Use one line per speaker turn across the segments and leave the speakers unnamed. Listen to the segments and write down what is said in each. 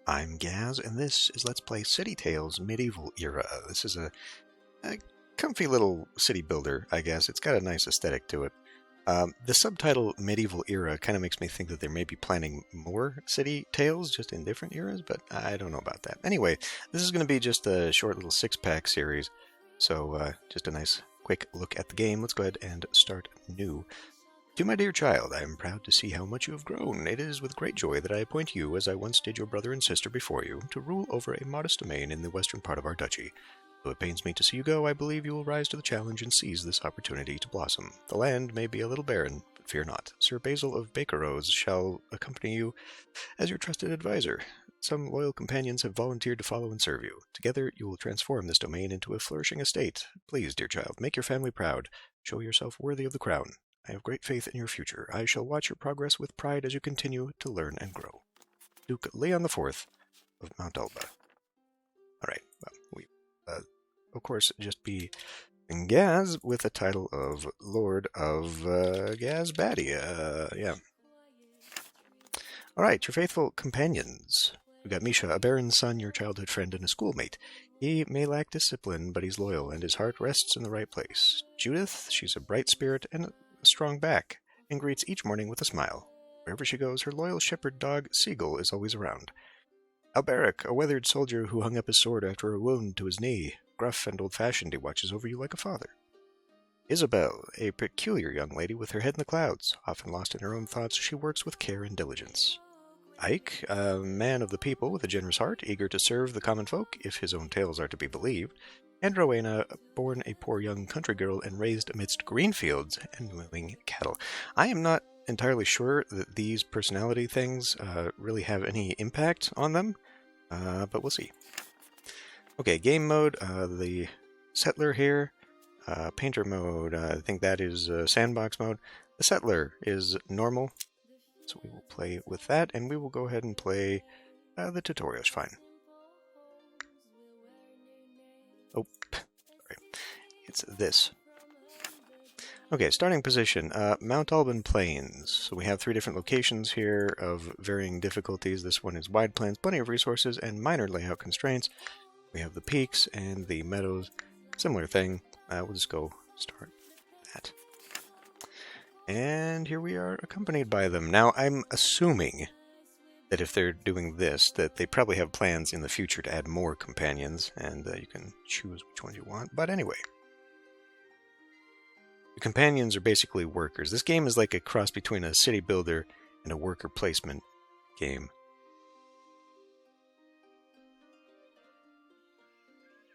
I'm Gaz, and this is Let's Play City Tales Medieval Era. This is a comfy little city builder, I guess. It's got a nice aesthetic to it. The subtitle Medieval Era kind of makes me think that they may be planning more city tales, just in different eras, but I don't know about that. Anyway, this is going to be just a short little six-pack series, so just a nice quick look at the game. Let's go ahead and start new. To my dear child, I am proud to see how much you have grown. It is with great joy that I appoint you, as I once did your brother and sister before you, to rule over a modest domain in the western part of our duchy. Though it pains me to see you go, I believe you will rise to the challenge and seize this opportunity to blossom. The land may be a little barren, but fear not. Sir Basil of Bakerose shall accompany you as your trusted advisor. Some loyal companions have volunteered to follow and serve you. Together, you will transform this domain into a flourishing estate. Please, dear child, make your family proud. Show yourself worthy of the crown. I have great faith in your future. I shall watch your progress with pride as you continue to learn and grow. Duke Leon IV of Mount Alba. All right, well, we, of course, just be Gaz with the title of Lord of Gazbadia. Yeah. All right, your faithful companions. We got Misha, a baron's son, your childhood friend and a schoolmate. He may lack discipline, but he's loyal, and his heart rests in the right place. Judith, she's a bright spirit and strong back, and greets each morning with a smile. Wherever she goes, her loyal shepherd dog, Seagull, is always around. Alberic, a weathered soldier who hung up his sword after a wound to his knee. Gruff and old-fashioned, he watches over you like a father. Isabel, a peculiar young lady with her head in the clouds. Often lost in her own thoughts, she works with care and diligence. Ike, a man of the people with a generous heart, eager to serve the common folk, if his own tales are to be believed. And Rowena, born a poor young country girl and raised amidst green fields and mooing cattle. I am not entirely sure that these personality things really have any impact on them, but we'll see. Okay, game mode, the settler here, painter mode, I think that is sandbox mode. The settler is normal, so we will play with that, and we will go ahead and play the tutorial. It's fine. Oh, sorry. It's this. Okay, starting position, Mount Alban Plains. So we have 3 different locations here of varying difficulties. This one is wide plains, plenty of resources, and minor layout constraints. We have the peaks and the meadows. Similar thing. We'll just go start that. And here we are accompanied by them. Now, I'm assuming that if they're doing this, that they probably have plans in the future to add more companions, and you can choose which ones you want. But anyway, the companions are basically workers. This game is like a cross between a city builder and a worker placement game.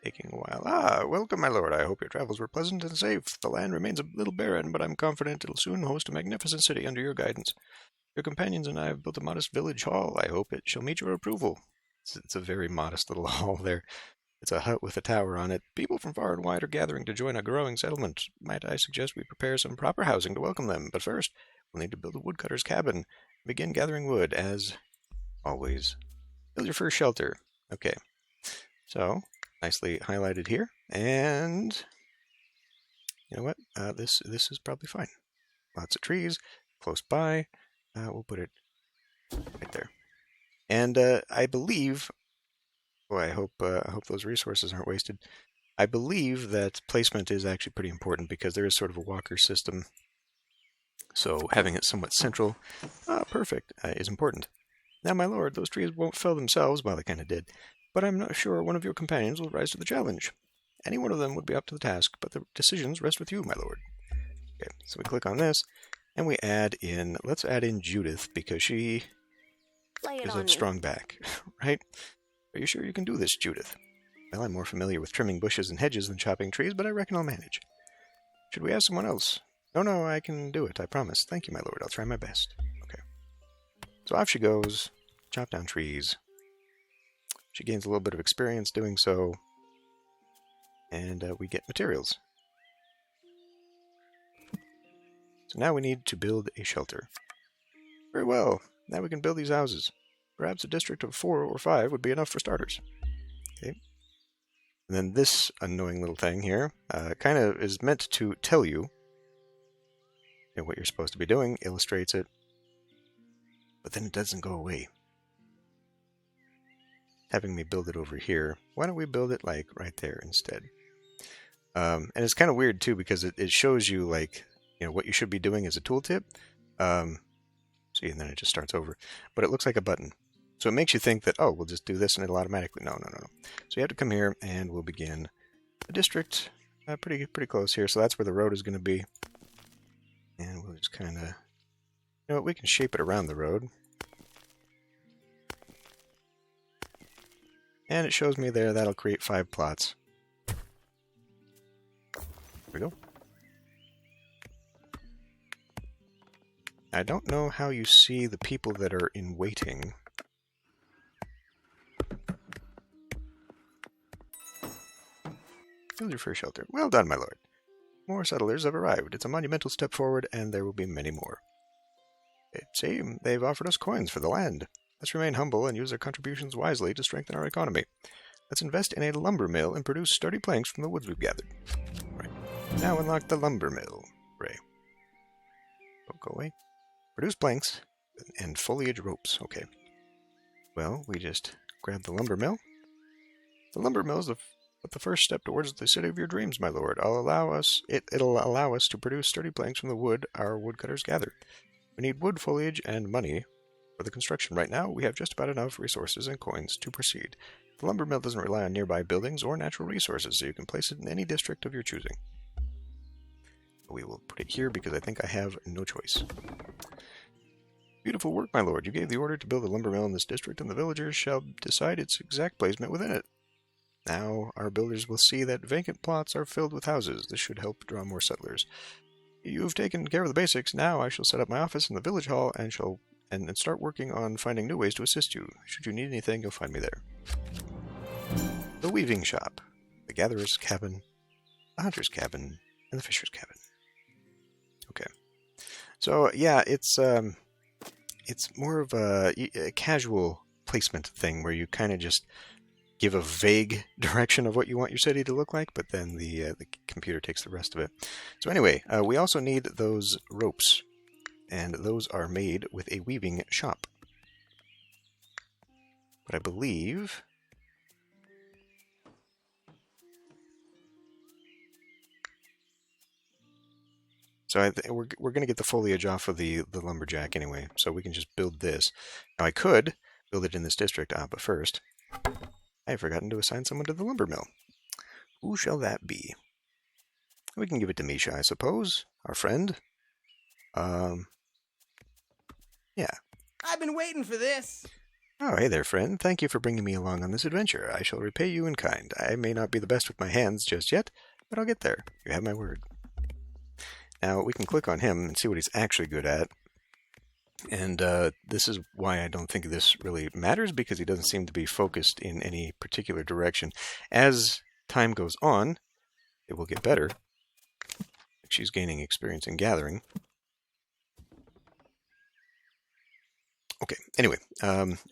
Taking a while. Ah, welcome, my lord. I hope your travels were pleasant and safe. The land remains a little barren, but I'm confident it'll soon host a magnificent city under your guidance. Your companions and I have built a modest village hall. I hope it shall meet your approval. It's a very modest little hall there. It's a hut with a tower on it. People from far and wide are gathering to join a growing settlement. Might I suggest we prepare some proper housing to welcome them? But first, we'll need to build a woodcutter's cabin. Begin gathering wood, as always. Build your first shelter. Okay. So, nicely highlighted here. And you know what? This is probably fine. Lots of trees close by. We'll put it right there. And I believe, I hope those resources aren't wasted. I believe that placement is actually pretty important because there is sort of a walker system. So having it somewhat central, perfect, is important. Now, my lord, those trees won't fell themselves. Well, they kind of did. But I'm not sure one of your companions will rise to the challenge. Any one of them would be up to the task, but the decisions rest with you, my lord. Okay, so we click on this. And we add in, let's add in Judith, because she is a strong back, right? Are you sure you can do this, Judith? Well, I'm more familiar with trimming bushes and hedges than chopping trees, but I reckon I'll manage. Should we ask someone else? No, I can do it, I promise. Thank you, my lord. I'll try my best. Okay. So off she goes, chop down trees. She gains a little bit of experience doing so, and we get materials. So now we need to build a shelter. Very well. Now we can build these houses. Perhaps a district of 4 or 5 would be enough for starters. Okay. And then this annoying little thing here kind of is meant to tell you what you're supposed to be doing, illustrates it, but then it doesn't go away. having me build it over here. Why don't we build it like right there instead? And it's kind of weird too because it shows you like what you should be doing as a tooltip. See, and then it just starts over. But it looks like a button. So it makes you think that, oh, we'll just do this and it'll automatically... No. So you have to come here and we'll begin the district pretty close here. So that's where the road is going to be. And we'll just kind of... we can shape it around the road. And it shows me there that'll create 5 plots. There we go. I don't know how you see the people that are in waiting. Build your first shelter. Well done, my lord. More settlers have arrived. It's a monumental step forward, and there will be many more. It seems they've offered us coins for the land. Let's remain humble and use their contributions wisely to strengthen our economy. Let's invest in a lumber mill and produce sturdy planks from the woods we've gathered. Right. Now unlock the lumber mill. Ray. Don't go away. Produce planks and foliage ropes. Okay. Well, we just grab the lumber mill. The lumber mill is the first step towards the city of your dreams, my lord. It'll allow us to produce sturdy planks from the wood our woodcutters gather. We need wood, foliage, and money for the construction. Right now, we have just about enough resources and coins to proceed. The lumber mill doesn't rely on nearby buildings or natural resources, so you can place it in any district of your choosing. We will put it here because I think I have no choice. Beautiful work, my lord. You gave the order to build a lumber mill in this district, and the villagers shall decide its exact placement within it. Now, our builders will see that vacant plots are filled with houses. This should help draw more settlers. You've taken care of the basics. Now I shall set up my office in the village hall and start working on finding new ways to assist you. Should you need anything, you'll find me there. The weaving shop, the gatherer's cabin, the hunter's cabin, and the fisher's cabin. Okay. So, yeah, it's more of a casual placement thing where you kind of just give a vague direction of what you want your city to look like, but then the computer takes the rest of it. So anyway, we also need those ropes, and those are made with a weaving shop. But I believe... So we're going to get the foliage off of the lumberjack anyway, so we can just build this. Now I could build it in this district, but first, I have forgotten to assign someone to the lumber mill. Who shall that be? We can give it to Misha, I suppose, our friend. Yeah.
I've been waiting for this.
Oh, hey there, friend. Thank you for bringing me along on this adventure. I shall repay you in kind. I may not be the best with my hands just yet, but I'll get there. You have my word. Now, we can click on him and see what he's actually good at. And this is why I don't think this really matters, because he doesn't seem to be focused in any particular direction. As time goes on, it will get better. She's gaining experience in gathering. Okay, anyway.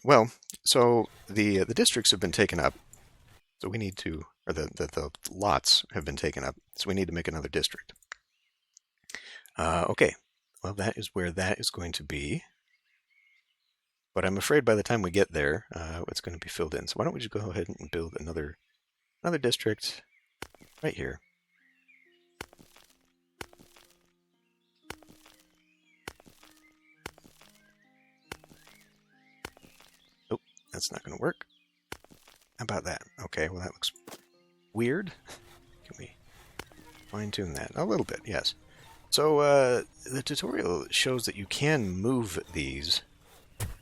Well, so the districts have been taken up. So we need to, or the lots have been taken up. So we need to make another district. Okay, well, that is where that is going to be. But I'm afraid by the time we get there, it's going to be filled in. So why don't we just go ahead and build another district right here. Oh, that's not going to work. How about that? Okay, well, that looks weird. Can we fine-tune that? A little bit, yes. So the tutorial shows that you can move these.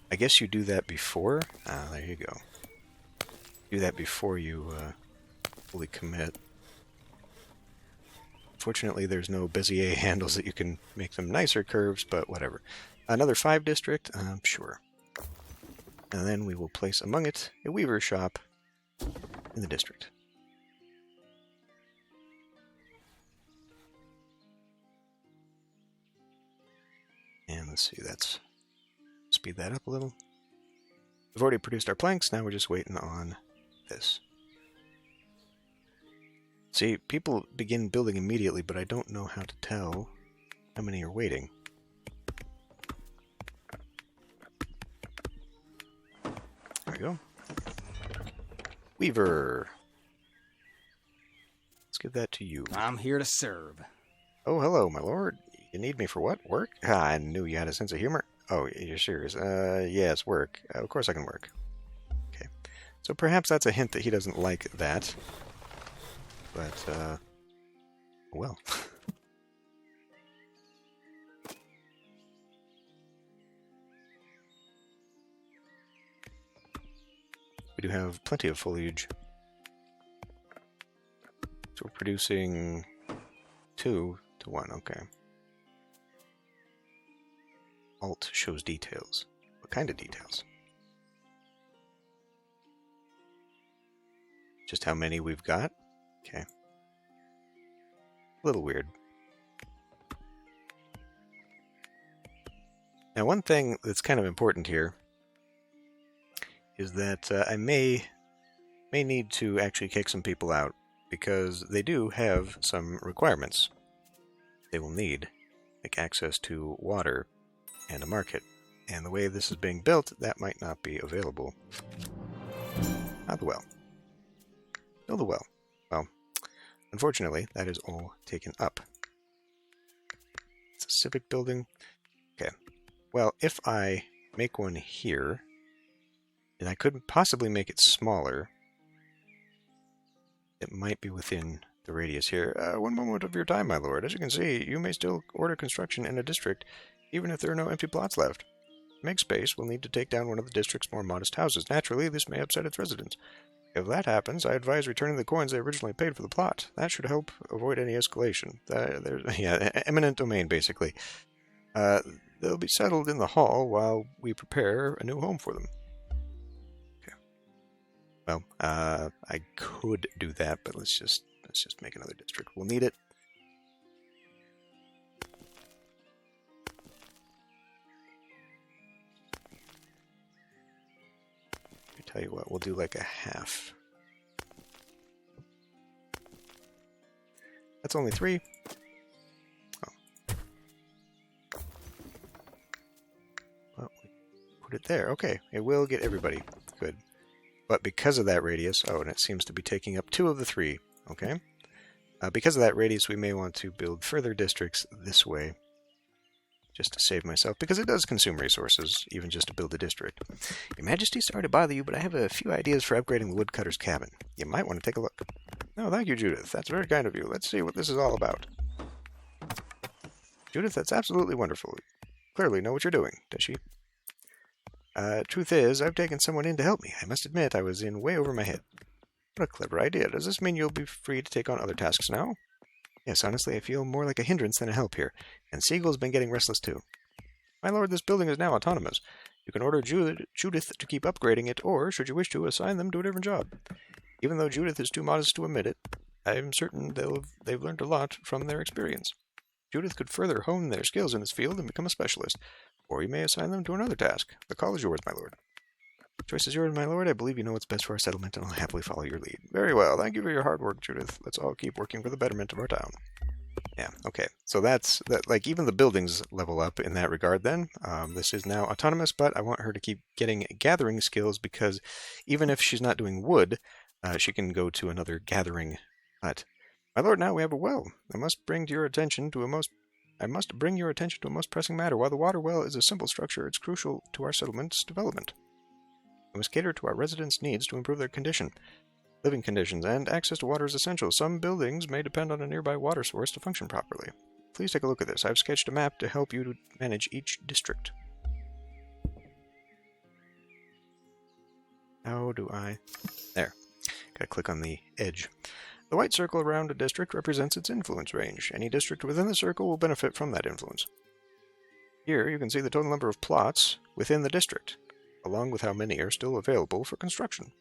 I guess you do that before. There you go. Do that before you fully commit. Fortunately, there's no Bezier handles that you can make them nicer curves, but whatever. Another 5 district? Sure. And then we will place among it a weaver shop in the district. And let's see, let's speed that up a little. We've already produced our planks, now we're just waiting on this. See, people begin building immediately, but I don't know how to tell how many are waiting. There we go. Weaver. Let's give that to you.
I'm here to serve.
Oh, hello, my lord. You need me for what? Work? Ah, I knew you had a sense of humor. Oh, you're serious. Yes, work. Of course I can work. Okay. So perhaps that's a hint that he doesn't like that. But, well. We do have plenty of foliage. So we're producing 2 to 1, okay. Alt shows details. What kind of details? Just how many we've got? Okay. A little weird. Now, one thing that's kind of important here is that I may need to actually kick some people out, because they do have some requirements they will need, like access to water and a market. And the way this is being built, that might not be available. Ah, the well. Build a well. Well, unfortunately, that is all taken up. It's a civic building. Okay. Well, if I make one here, then I could possibly make it smaller. It might be within the radius here. One moment of your time, my lord. As you can see, you may still order construction in a district, even if there are no empty plots left. To make space, we'll need to take down one of the district's more modest houses. Naturally, this may upset its residents. If that happens, I advise returning the coins they originally paid for the plot. That should help avoid any escalation. Eminent domain, basically. They'll be settled in the hall while we prepare a new home for them. Well, I could do that, but let's just make another district. We'll need it. I tell you what, we'll do like a half. That's only 3. Oh. Well, we put it there. Okay, it will get everybody. Good. But because of that radius, and it seems to be taking up 2 of the 3, okay? Because of that radius, we may want to build further districts this way, just to save myself, because it does consume resources, even just to build a district. Your Majesty, sorry to bother you, but I have a few ideas for upgrading the woodcutter's cabin. You might want to take a look. Oh, thank you, Judith. That's very kind of you. Let's see what this is all about. Judith, that's absolutely wonderful. You clearly know what you're doing, does she? Truth is, I've taken someone in to help me. I must admit, I was in way over my head. What a clever idea. Does this mean you'll be free to take on other tasks now? Yes, honestly, I feel more like a hindrance than a help here, and Siegel's been getting restless too. My lord, this building is now autonomous. You can order Judith to keep upgrading it, or, should you wish to, assign them to a different job. Even though Judith is too modest to admit it, I'm certain they've learned a lot from their experience. Judith could further hone their skills in this field and become a specialist. Or you may assign them to another task. The call is yours, my lord. The choice is yours, my lord. I believe you know what's best for our settlement, and I'll happily follow your lead. Very well. Thank you for your hard work, Judith. Let's all keep working for the betterment of our town. Yeah, okay. So that's that. Like, even the buildings level up in that regard then. This is now autonomous, but I want her to keep getting gathering skills, because even if she's not doing wood, she can go to another gathering hut. My lord, now we have a well. I must bring your attention to a most pressing matter. While the water well is a simple structure, it's crucial to our settlement's development. We must cater to our residents' needs to improve their living conditions, and access to water is essential. Some buildings may depend on a nearby water source to function properly. Please take a look at this. I've sketched a map to help you to manage each district. How do I... There. Gotta click on the edge. The white circle around a district represents its influence range. Any district within the circle will benefit from that influence. Here you can see the total number of plots within the district, along with how many are still available for construction.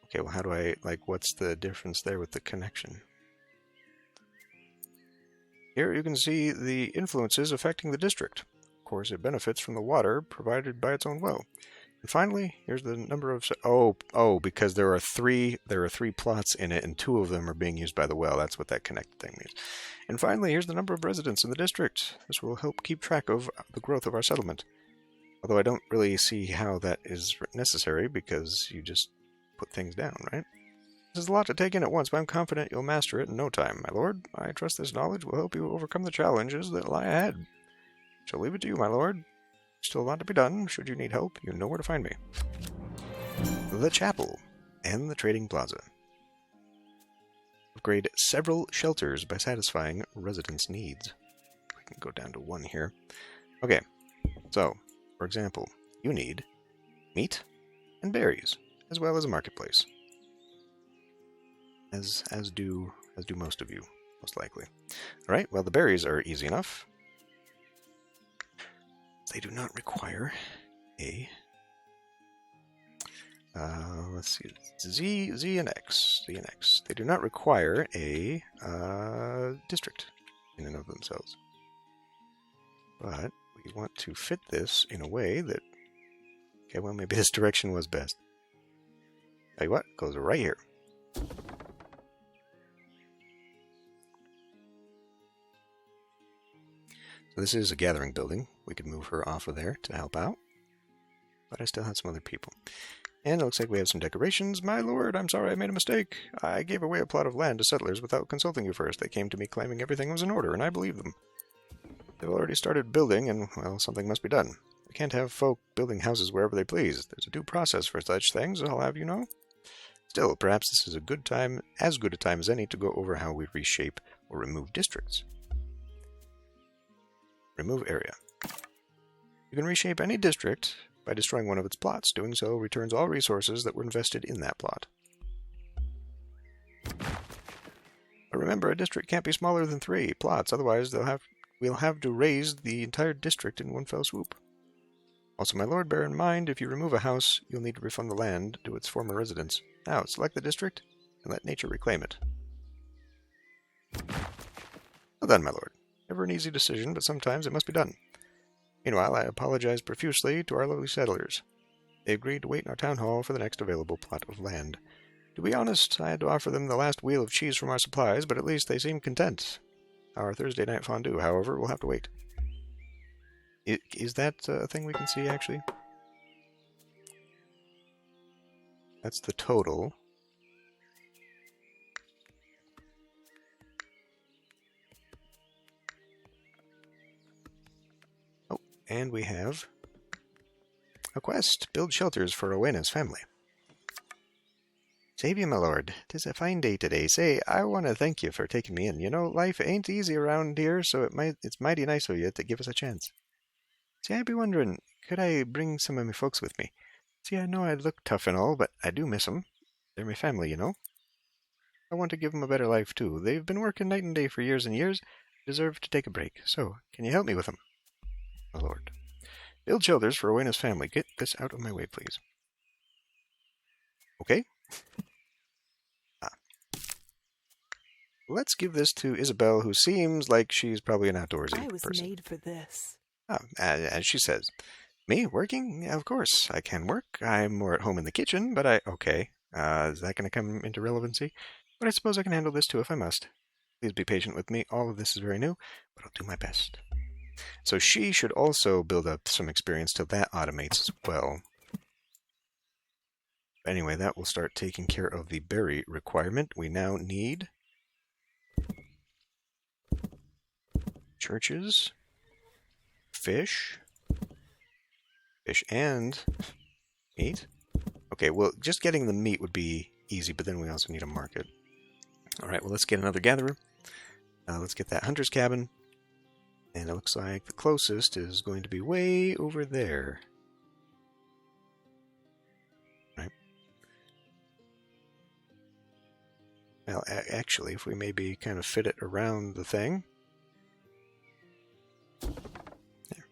Okay, well, how do I, what's the difference there with the connection? Here you can see the influences affecting the district. Of course, it benefits from the water provided by its own well. And finally, here's the number of... because there are three plots in it, and 2 of them are being used by the well. That's what that connected thing means. And finally, here's the number of residents in the district. This will help keep track of the growth of our settlement. Although I don't really see how that is necessary, because you just put things down, right? This is a lot to take in at once, but I'm confident you'll master it in no time, my lord. I trust this knowledge will help you overcome the challenges that lie ahead. Shall leave it to you, my lord. Still a lot to be done. Should you need help, you know where to find me. The Chapel and the Trading Plaza. Upgrade several shelters by satisfying residents' needs. We can go down to 1 here. Okay, so, for example, you need meat and berries, as well as a marketplace. As do most of you, most likely. Alright, well, the berries are easy enough. They do not require a... let's see, Z and X. They do not require a district in and of themselves. But we want to fit this in a way that... Okay, well, maybe this direction was best. Tell you what, goes right here. So this is a gathering building. We could move her off of there to help out. But I still have some other people. And it looks like we have some decorations. My lord, I'm sorry I made a mistake. I gave away a plot of land to settlers without consulting you first. They came to me claiming everything was in order, and I believed them. They've already started building, and, well, something must be done. We can't have folk building houses wherever they please. There's a due process for such things, I'll have you know. Still, perhaps this is a good time, as good a time as any, to go over how we reshape or remove districts. Remove area. You can reshape any district by destroying one of its plots. Doing so returns all resources that were invested in that plot. But remember, a district can't be smaller than 3 plots, otherwise we'll have to raise the entire district in one fell swoop. Also, my lord, bear in mind, if you remove a house, you'll need to refund the land to its former residents. Now, select the district, and let nature reclaim it. Well done, my lord. Never an easy decision, but sometimes it must be done. Meanwhile, I apologize profusely to our lovely settlers. They agreed to wait in our town hall for the next available plot of land. To be honest, I had to offer them the last wheel of cheese from our supplies, but at least they seemed content. Our Thursday night fondue, however, will have to wait. Is that a thing we can see, actually? That's the total. And we have a quest. Build shelters for Rowena's family. Save you, my lord. 'Tis a fine day today. Say, I want to thank you for taking me in. You know, life ain't easy around here, so it's mighty nice of you to give us a chance. See, I'd be wondering, could I bring some of my folks with me? See, I know I look tough and all, but I do miss 'em. They're my family, you know. I want to give 'em a better life, too. They've been working night and day for years and years. Deserve to take a break. So, can you help me with 'em? My lord. Build shelters for Rowena's family. Get this out of my way, please. Okay. Let's give this to Isabel, who seems like she's probably an outdoorsy person.
I was made for this.
As she says. Me? Working? Yeah, of course. I can work. I'm more at home in the kitchen, but okay. Is that going to come into relevancy? But I suppose I can handle this too if I must. Please be patient with me. All of this is very new, but I'll do my best. So she should also build up some experience till that automates as well. Anyway, that will start taking care of the berry requirement. We now need churches, fish and meat. Okay, well, just getting the meat would be easy, but then we also need a market. Alright, well, let's get another gatherer. Let's get that hunter's cabin. And it looks like the closest is going to be way over there. Right. Well, actually, if we maybe kind of fit it around the thing. There.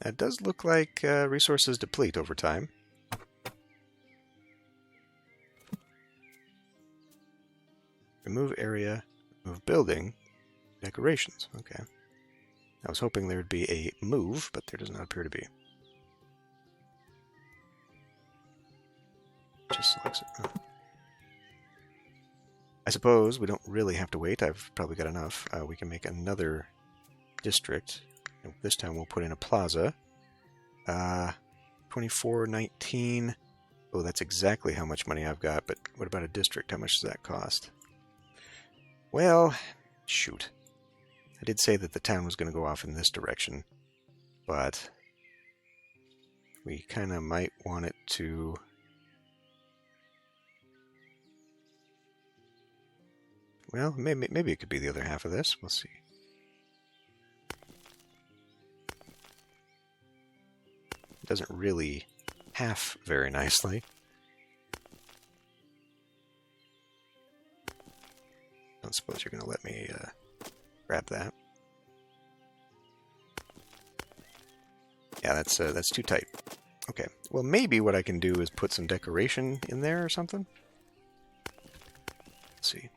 That does look like resources deplete over time. Remove area. Move building, decorations. Okay. I was hoping there would be a move, but there does not appear to be. Just selects it. Oh. I suppose we don't really have to wait. I've probably got enough. We can make another district. And this time we'll put in a plaza. 24, 19. Oh, that's exactly how much money I've got, but what about a district? How much does that cost? Well, shoot. I did say that the town was going to go off in this direction, but we kind of might want it to... Well, maybe it could be the other half of this. We'll see. It doesn't really half very nicely. Don't suppose you're going to let me grab that. Yeah, that's too tight. Okay, well maybe what I can do is put some decoration in there or something. Let's see.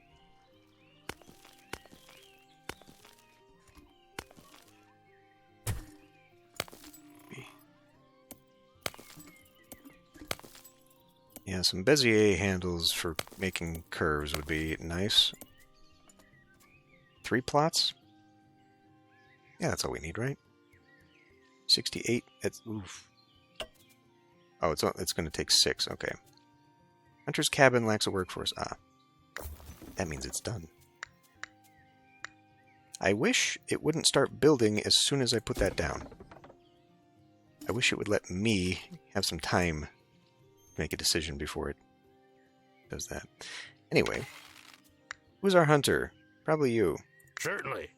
Yeah, some Bezier handles for making curves would be nice. 3 plots? Yeah, that's all we need, right? 68. It's oof. Oh, it's going to take 6. Okay. Hunter's cabin lacks a workforce. Ah, that means it's done. I wish it wouldn't start building as soon as I put that down. I wish it would let me have some time to make a decision before it does that. Anyway, who's our hunter? Probably you.
Certainly.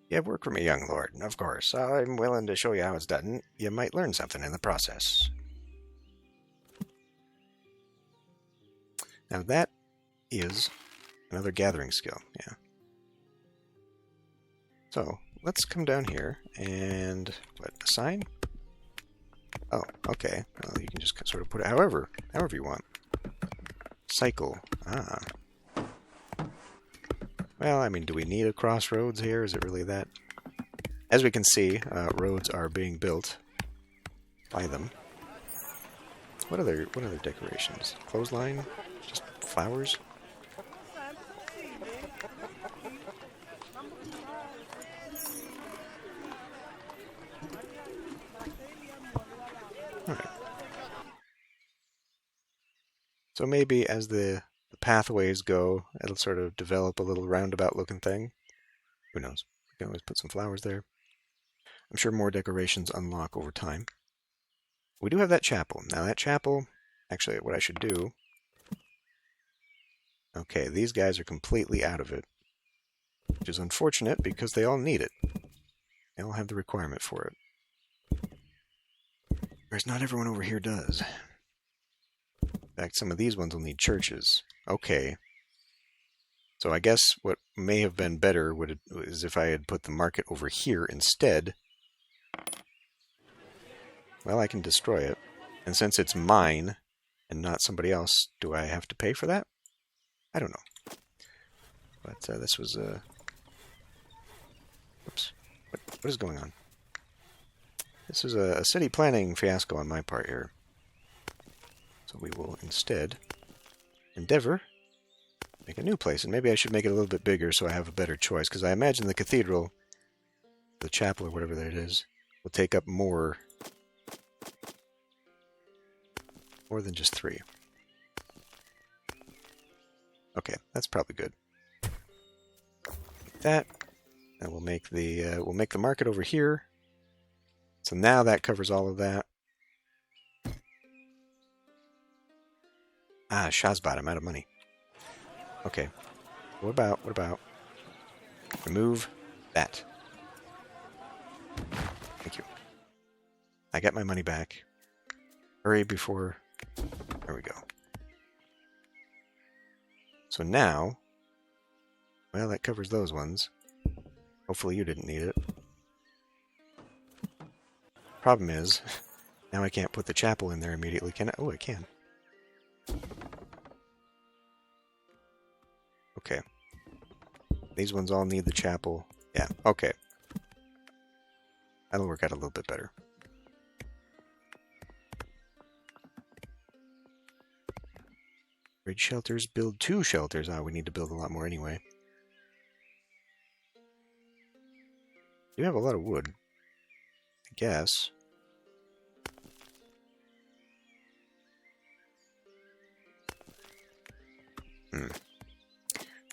You have work for me, young lord. Of course, I'm willing to show you how it's done. You might learn something in the process. Now that is another gathering skill, yeah. So, let's come down here and, assign? Oh, okay. Well, you can just sort of put it however you want. Cycle. Ah. Well, I mean, do we need a crossroads here? Is it really that? As we can see, roads are being built by them. What other decorations? Clothesline? Just flowers? Alright. So maybe as the pathways go, it'll sort of develop a little roundabout looking thing. Who knows? We can always put some flowers there. I'm sure more decorations unlock over time. We do have that chapel. Now that chapel, actually what I should do... Okay, these guys are completely out of it. Which is unfortunate because they all need it. They all have the requirement for it. Whereas not everyone over here does. In fact, some of these ones will need churches. Okay. So I guess what may have been better is if I had put the market over here instead. Well, I can destroy it. And since it's mine and not somebody else, do I have to pay for that? I don't know. But this was a... Oops. What is going on? This is a city planning fiasco on my part here. So we will instead endeavor make a new place. And maybe I should make it a little bit bigger so I have a better choice. Because I imagine the cathedral, the chapel or whatever that is, will take up more than just 3. Okay, that's probably good. Like that. And we'll make the market over here. So now that covers all of that. Ah, Shazbot, I'm out of money. Okay. What about? Remove that. Thank you. I got my money back. Hurry before... There we go. So now... Well, that covers those ones. Hopefully you didn't need it. Problem is, now I can't put the chapel in there immediately, can I? Oh, I can. Okay. These ones all need the chapel. Yeah, okay. That'll work out a little bit better. Bridge shelters, build 2 shelters. Ah, we need to build a lot more anyway. You have a lot of wood, I guess.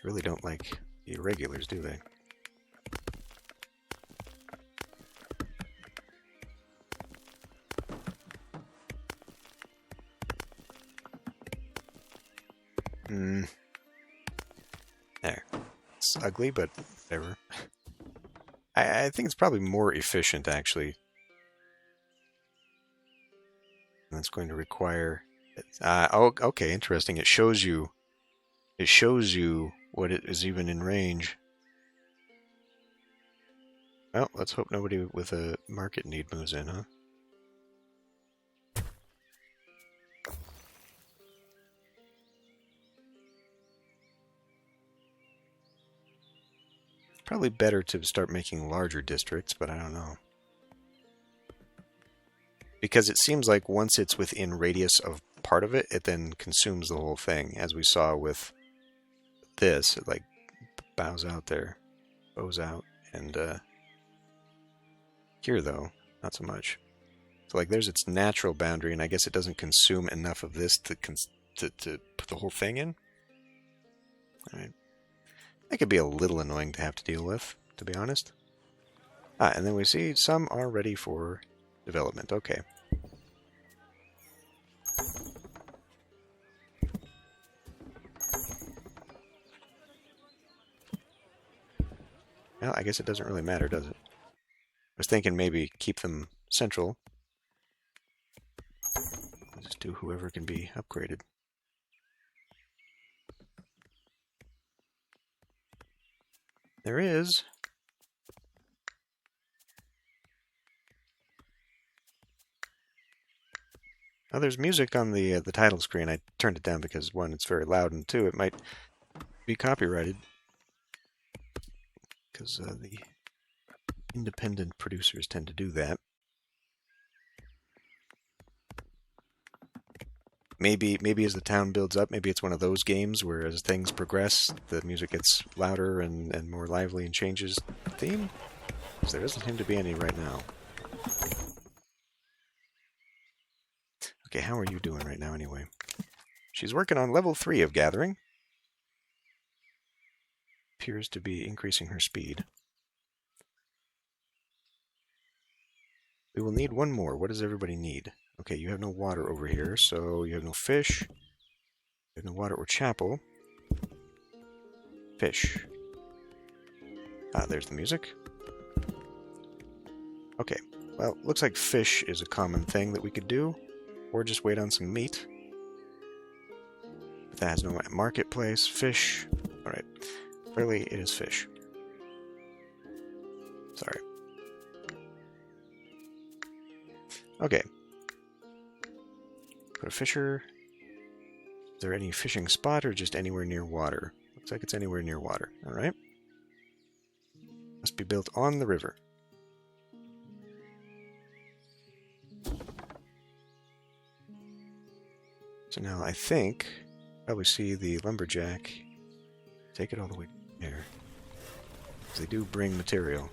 Really don't like the irregulars, do they? There. It's ugly, but whatever. I think it's probably more efficient, actually. That's going to require... oh, okay, interesting. It shows you what it is even in range. Well, let's hope nobody with a market need moves in, huh? Probably better to start making larger districts, but I don't know. Because it seems like once it's within radius of part of it, it then consumes the whole thing. As we saw with this, it like bows out there, bows out, and here though, not so much. So like there's its natural boundary, and I guess it doesn't consume enough of this to put the whole thing in. All right. That could be a little annoying to have to deal with, to be honest. And then we see some are ready for development. Okay. Well, I guess it doesn't really matter, does it? I was thinking maybe keep them central. I'll just do whoever can be upgraded. There is. Oh, there's music on the title screen. I turned it down because, one, it's very loud, and two, it might be copyrighted. Because the independent producers tend to do that. Maybe as the town builds up, maybe it's one of those games where as things progress, the music gets louder and more lively and changes the theme. Because there doesn't seem to be any right now. Okay, how are you doing right now anyway? She's working on level 3 of gathering. Appears to be increasing her speed. We will need one more. What does everybody need? Okay, you have no water over here, so you have no fish. You have no water or chapel. Fish. There's the music. Okay, well, looks like fish is a common thing that we could do. Or just wait on some meat. If that has no marketplace, fish. Alright, clearly it is fish. Sorry. Okay. Put a fisher. Is there any fishing spot or just anywhere near water? Looks like it's anywhere near water. Alright. Must be built on the river. So now I think probably see the lumberjack take it all the way there. Because they do bring material.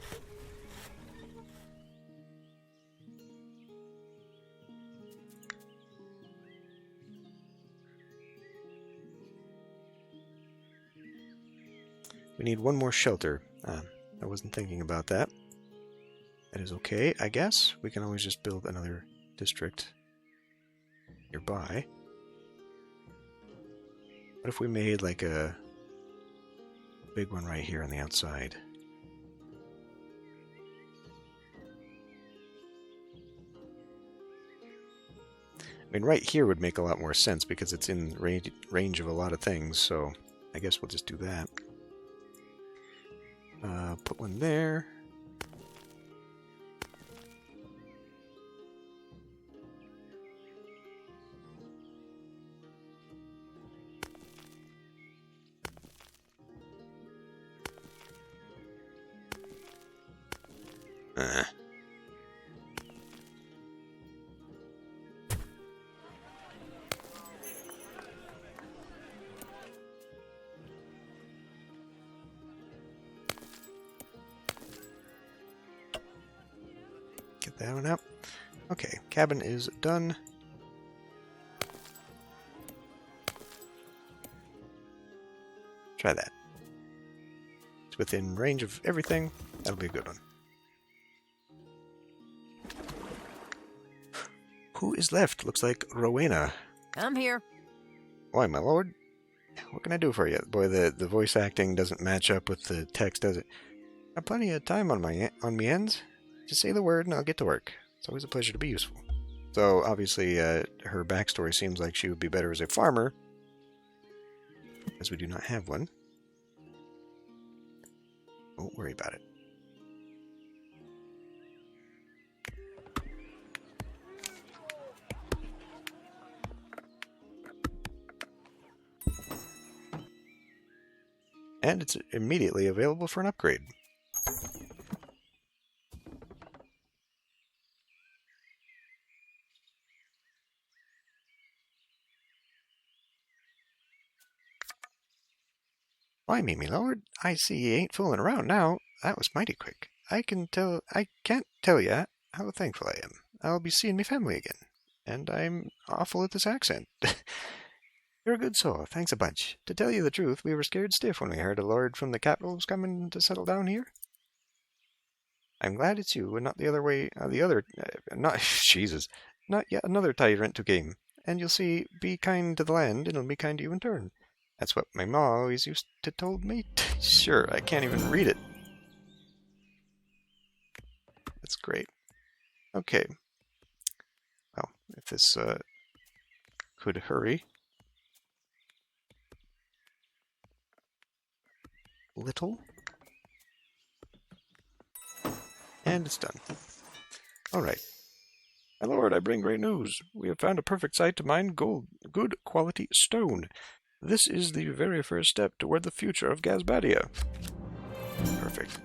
We need one more shelter. I wasn't thinking about that. That is okay, I guess. We can always just build another district nearby. What if we made like a big one right here on the outside? I mean, right here would make a lot more sense because it's in range of a lot of things, so I guess we'll just do that. Put one there. Get that one out. Okay, cabin is done. Try that. It's within range of everything. That'll be a good one. Who is left? Looks like Rowena.
I'm here.
Why, my lord? What can I do for you? Boy, the voice acting doesn't match up with the text, does it? Got plenty of time on me ends. Just say the word and I'll get to work. It's always a pleasure to be useful. So, obviously, her backstory seems like she would be better as a farmer, as we do not have one. Don't worry about it. And it's immediately available for an upgrade. Why, me lord, I see ye ain't fooling around now. That was mighty quick. I can't tell ya how thankful I am. I'll be seeing me family again. And I'm awful at this accent. You're a good soul, thanks a bunch. To tell you the truth, we were scared stiff when we heard a lord from the capital was coming to settle down here. I'm glad it's you and not the other way, not, Jesus, not yet another tyrant who came. And you'll see, be kind to the land, and it'll be kind to you in turn. That's what my ma always used to told me. Sure, I can't even read it. That's great. Okay. Well, if this could hurry. Little. And it's done. Alright. My lord, I bring great news. We have found a perfect site to mine good quality stone. This is the very first step toward the future of Gasbadia. Perfect.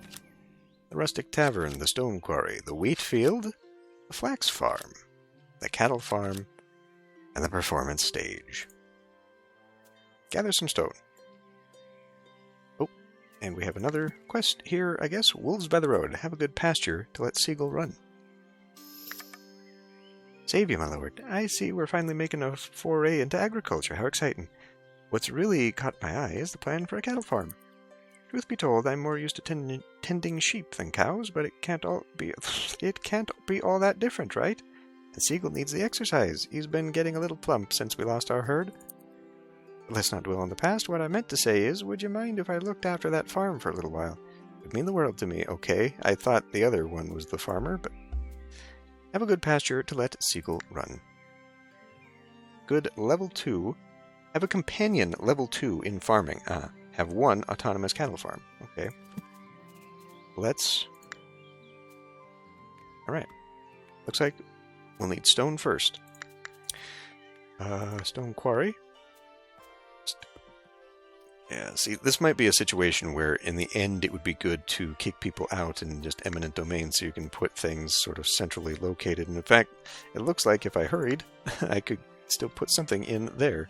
The rustic tavern, the stone quarry, the wheat field, the flax farm, the cattle farm, and the performance stage. Gather some stone. Oh, and we have another quest here, I guess. Wolves by the road. Have a good pasture to let Seagull run. Save you, my lord. I see we're finally making a foray into agriculture. How exciting. What's really caught my eye is the plan for a cattle farm. Truth be told, I'm more used to tending sheep than cows, but it can't be all that different, right? And Seagull needs the exercise. He's been getting a little plump since we lost our herd. Let's not dwell on the past. What I meant to say is, would you mind if I looked after that farm for a little while? It would mean the world to me. Okay, I thought the other one was the farmer, but have a good pasture to let Seagull run. Good level 2. Have a companion level 2 in farming. Have one autonomous cattle farm. Okay. Let's... Alright. Looks like we'll need stone first. Stone quarry. Yeah, see, this might be a situation where in the end it would be good to kick people out in just eminent domain so you can put things sort of centrally located. And in fact, it looks like if I hurried, I could still put something in there.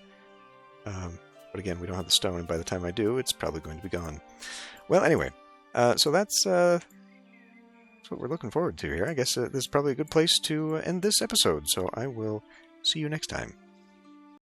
But again, we don't have the stone, and by the time I do, it's probably going to be gone. Well, anyway, so that's what we're looking forward to here. I guess this is probably a good place to end this episode, so I will see you next time.